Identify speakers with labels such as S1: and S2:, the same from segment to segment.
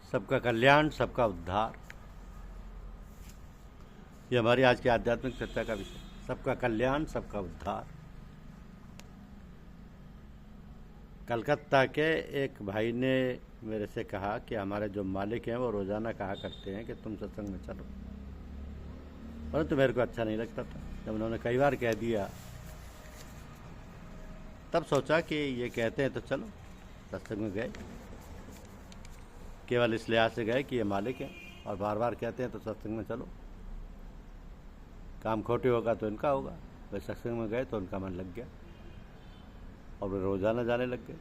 S1: सबका कल्याण, सबका उद्धार, ये हमारी आज की आध्यात्मिक चर्चा का विषय। सबका कल्याण, सबका उद्धार। कलकत्ता के एक भाई ने मेरे से कहा कि हमारे जो मालिक हैं वो रोज़ाना कहा करते हैं कि तुम सत्संग में चलो, परंतु मेरे को अच्छा नहीं लगता था। जब उन्होंने कई बार कह दिया तब सोचा कि ये कहते हैं तो चलो। सत्संग में गए, केवल इस लिहाज से गए कि ये मालिक हैं और बार बार कहते हैं तो सत्संग में चलो। काम खोटे होगा तो इनका होगा। वे सत्संग में गए तो उनका मन लग गया और वे रोज़ाना जाने लग गए।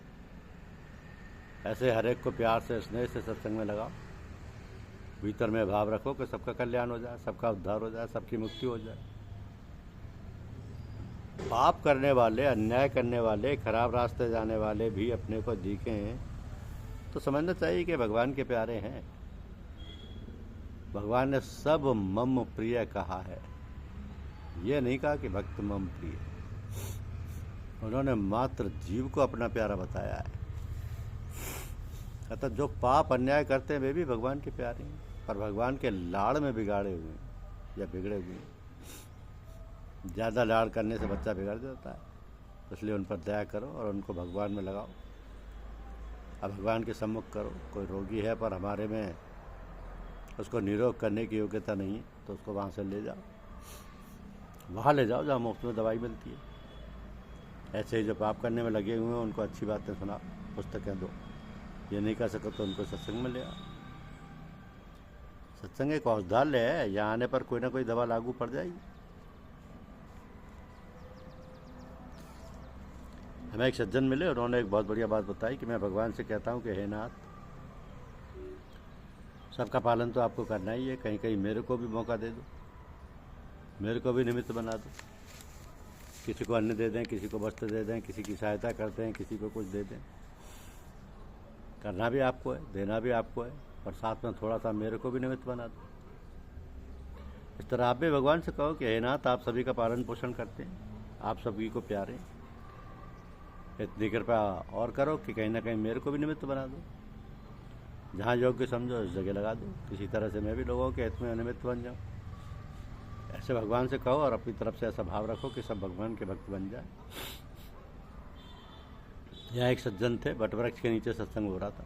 S1: ऐसे हर एक को प्यार से, स्नेह से सत्संग में लगाओ। भीतर में भाव रखो कि सबका कल्याण हो जाए, सबका उद्धार हो जाए, सबकी मुक्ति हो जाए। पाप करने वाले, अन्याय करने वाले, खराब रास्ते जाने वाले भी अपने को दिखें तो समझना चाहिए कि भगवान के प्यारे हैं। भगवान ने सब मम प्रिय कहा है, ये नहीं कहा कि भक्त मम प्रिय। उन्होंने मात्र जीव को अपना प्यारा बताया है। अतः जो पाप अन्याय करते हैं वे भी भगवान के प्यारे हैं, पर भगवान के लाड़ में बिगाड़े हुए हैं या बिगड़े हुए हैं। ज़्यादा लाड़ करने से बच्चा बिगड़ जाता है, इसलिए उन पर दया करो और उनको भगवान में लगाओ। अब भगवान के सम्मुख करो। कोई रोगी है पर हमारे में उसको निरोग करने की योग्यता नहीं है तो उसको वहाँ से ले जाओ, वहाँ ले जाओ जहाँ मुफ्त में दवाई मिलती है। ऐसे ही जो पाप करने में लगे हुए हैं उनको अच्छी बातें सुनाओ, पुस्तकें दो। ये नहीं कर सको तो उनको सत्संग में ले आओ। सत्संग एक औषधालय है, यहाँ आने पर कोई ना कोई दवा लागू पड़ जाएगी। हमें एक सज्जन मिले, उन्होंने एक बहुत बढ़िया बात बताई कि मैं भगवान से कहता हूँ कि हे नाथ, सबका पालन तो आपको करना ही है, कहीं कहीं मेरे को भी मौका दे दो, मेरे को भी निमित्त बना दो। किसी को अन्न दे दें, किसी को वस्त्र दे दें, किसी की सहायता करते हैं, किसी को कुछ दे दें। करना भी आपको है, देना भी आपको है, और साथ में थोड़ा सा मेरे को भी निमित्त बना दो। इस तरह आप भी भगवान से कहो कि हे नाथ, आप सभी का पालन पोषण करते हैं, आप सभी को प्यारे हैं, इतनी कृपा और करो कि कहीं ना कहीं मेरे को भी निमित्त बना दो। जहाँ योग्य समझो उस जगह लगा दो, किसी तरह से मैं भी लोगों के हित में निमित्त बन जाऊँ। ऐसे भगवान से कहो और अपनी तरफ से ऐसा भाव रखो कि सब भगवान के भक्त बन जाए। यहाँ एक सज्जन थे, वटवृक्ष के नीचे सत्संग हो रहा था।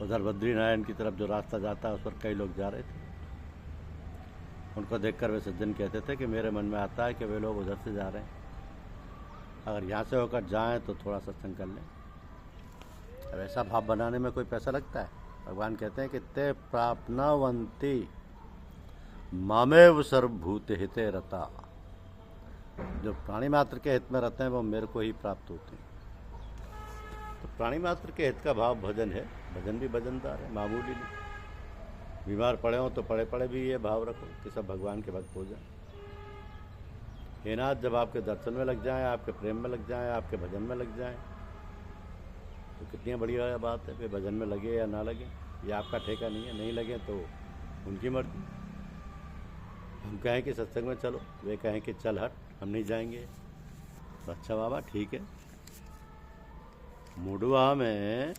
S1: उधर बद्रीनारायण की तरफ जो रास्ता जाता है उस पर कई लोग जा रहे थे। उनको देखकर वे सज्जन कहते थे कि मेरे मन में आता है कि वे लोग उधर से जा रहे हैं, अगर यहाँ से होकर जाएं तो थोड़ा सत्संग कर लें। अब ऐसा भाव बनाने में कोई पैसा लगता है? भगवान कहते हैं कि ते प्राप्नवन्ति मामेव सर्वभूत हिते रता। जो प्राणी मात्र के हित में रहते हैं वो मेरे को ही प्राप्त होते हैं। तो प्राणी मात्र के हित का भाव भजन है, भजन भी भजनदार है, मामूली नहीं। बीमार पड़े हो तो पड़े पड़े भी ये भाव रखो कि सब भगवान के भक्त हो जाए। हे नाथ, जब आपके दर्शन में लग जाएं, आपके प्रेम में लग जाएं, आपके भजन में लग जाएं तो कितनी बढ़िया बात है। फिर भजन में लगे या ना लगे ये आपका ठेका नहीं है। नहीं लगे तो उनकी मर्जी। हम कहें कि सत्संग में चलो, वे कहें कि चल हट, हम नहीं जाएंगे, तो अच्छा बाबा ठीक है। मुडवा में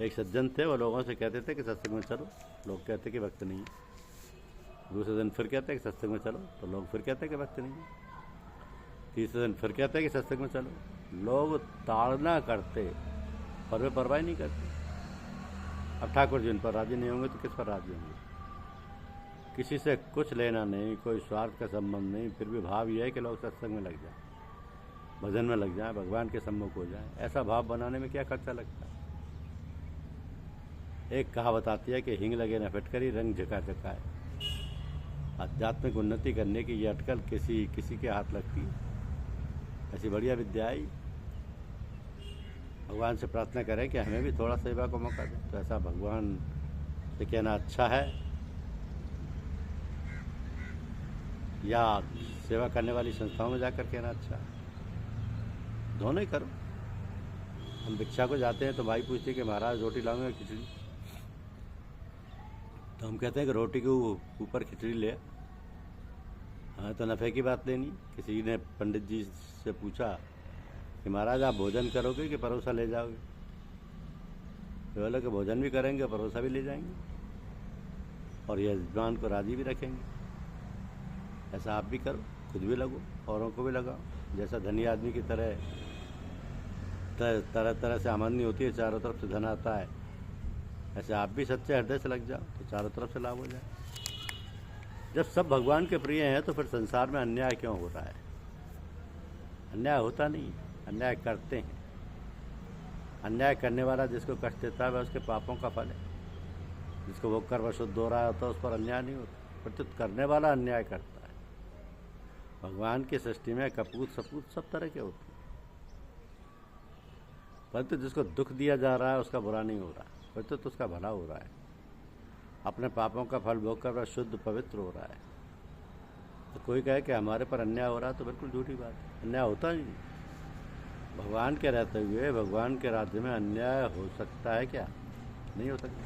S1: एक सज्जन थे, वो लोगों से कहते थे कि सत्संग में चलो, लोग कहते कि भक्त नहीं है। दूसरे दिन फिर कहते हैं कि सत्संग में चलो, तो लोग फिर कहते हैं कि भक्त नहीं है। तीसरे दिन फिर कहते हैं कि सत्संग में चलो, लोग ताड़ना करते पर वे परवाह नहीं करते। अब ठाकुर जी इन पर राजी नहीं होंगे तो किस पर राजी होंगे? किसी से कुछ लेना नहीं, कोई स्वार्थ का संबंध नहीं, फिर भी भाव यह है कि लोग सत्संग में लग जाएं, भजन में लग जाएं, भगवान के सम्मुख हो जाएं। ऐसा भाव बनाने में क्या खर्चा लगता है? एक कहावत आती है कि हिंग लगे न फिटकरी, रंग झका झकाए। आध्यात्मिक उन्नति करने की ये अटकल किसी के हाथ लगती है? ऐसी बढ़िया विद्या आई। भगवान से प्रार्थना करें कि हमें भी थोड़ा सेवा को मौका दें। तो ऐसा भगवान से कहना अच्छा है या सेवा करने वाली संस्थाओं में जाकर कहना अच्छा है? दोनों ही करो। हम भिक्षा को जाते हैं तो भाई पूछते कि महाराज रोटी लाऊंगा खिचड़ी, तो हम कहते हैं कि रोटी के ऊपर खिचड़ी ले। हाँ, तो नफ़े की बात लेनी। किसी ने पंडित जी से पूछा कि महाराज आप भोजन करोगे कि परोसा ले जाओगे? तो बोले कि भोजन भी करेंगे, परोसा भी ले जाएंगे और यजमान को राजी भी रखेंगे। ऐसा आप भी करो, खुद भी लगो, औरों को भी लगाओ। जैसा धनी आदमी की तरह तरह तरह से आमदनी होती है, चारों तरफ से धन आता है, ऐसे आप भी सच्चे हृदय से लग जाओ तो चारों तरफ से लाभ हो जाए। जब सब भगवान के प्रिय हैं तो फिर संसार में अन्याय क्यों हो रहा है? अन्याय होता नहीं, अन्याय करते हैं। अन्याय करने वाला जिसको कष्ट देता है वह उसके पापों का फल है। जिसको भोग कर वह शुद्ध हो रहा होता है उस पर अन्याय नहीं होता, प्रत्युत करने वाला अन्याय करता है। भगवान की सृष्टि में कपूत सपूत सब तरह के होते हैं, परंतु जिसको दुख दिया जा रहा है उसका बुरा नहीं हो रहा, प्रत्युत उसका भला हो रहा है। अपने पापों का फल भोग कर वह शुद्ध पवित्र हो रहा है। तो कोई कहे कि हमारे पर अन्याय हो रहा है तो बिल्कुल झूठी बात है। अन्याय होता ही नहीं। भगवान के रहते हुए भगवान के राज्य में अन्याय हो सकता है क्या? नहीं हो सकता।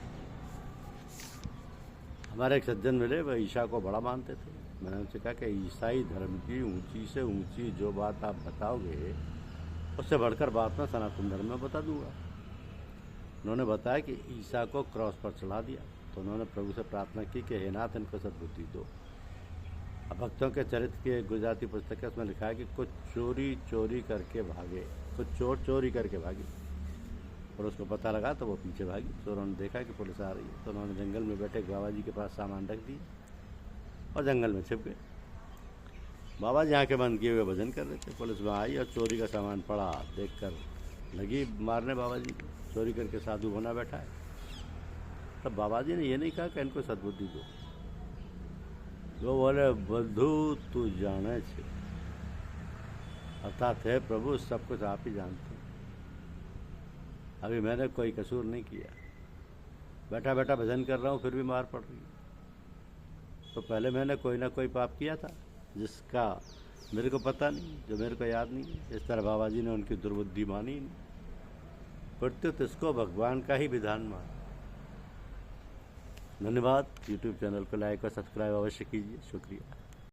S1: हमारे एक सज्जन मिले, वह ईसा को बड़ा मानते थे। मैंने उनसे कहा कि ईसाई धर्म की ऊंची से ऊंची जो बात आप बताओगे उससे बढ़कर बात मैं सनातन धर्म में बता दूंगा। उन्होंने बताया कि ईसा को क्रॉस पर चढ़ा दिया तो उन्होंने प्रभु से प्रार्थना की कि हे नाथ इनको सद्बुद्धि दो। अब भक्तों के चरित्र की एक गुजराती पुस्तक है, उसमें लिखा है कि कुछ चोरी करके भागे, कुछ चोर चोरी करके भागे और उसको पता लगा तो वो पीछे भागी। तो उन्होंने देखा कि पुलिस आ रही है तो उन्होंने जंगल में बैठे बाबा जी के पास सामान रख दिया और जंगल में छिप गए। बाबा जी आंखें बंद किए हुए भजन कर रहे थे। पुलिस वहाँ आई और चोरी का सामान पड़ा देखकर लगी मारने बाबा जी को। चोरी करके साधु होना बैठा है। तब बाबा जी ने ये नहीं कहा कि इनको सद्बुद्धि दो, वो बोले बंधु तू जाने छे, अर्थात है प्रभु सब कुछ आप ही जानते हैं। अभी मैंने कोई कसूर नहीं किया, बैठा बैठा भजन कर रहा हूँ फिर भी मार पड़ रही है। तो पहले मैंने कोई ना कोई पाप किया था जिसका मेरे को पता नहीं, जो मेरे को याद नहीं। इस तरह बाबा जी ने उनकी दुर्बुद्धि मानी नहीं, प्रत्युत इसको भगवान का ही विधान माना। धन्यवाद। यूट्यूब चैनल को लाइक और सब्सक्राइब अवश्य कीजिए। शुक्रिया।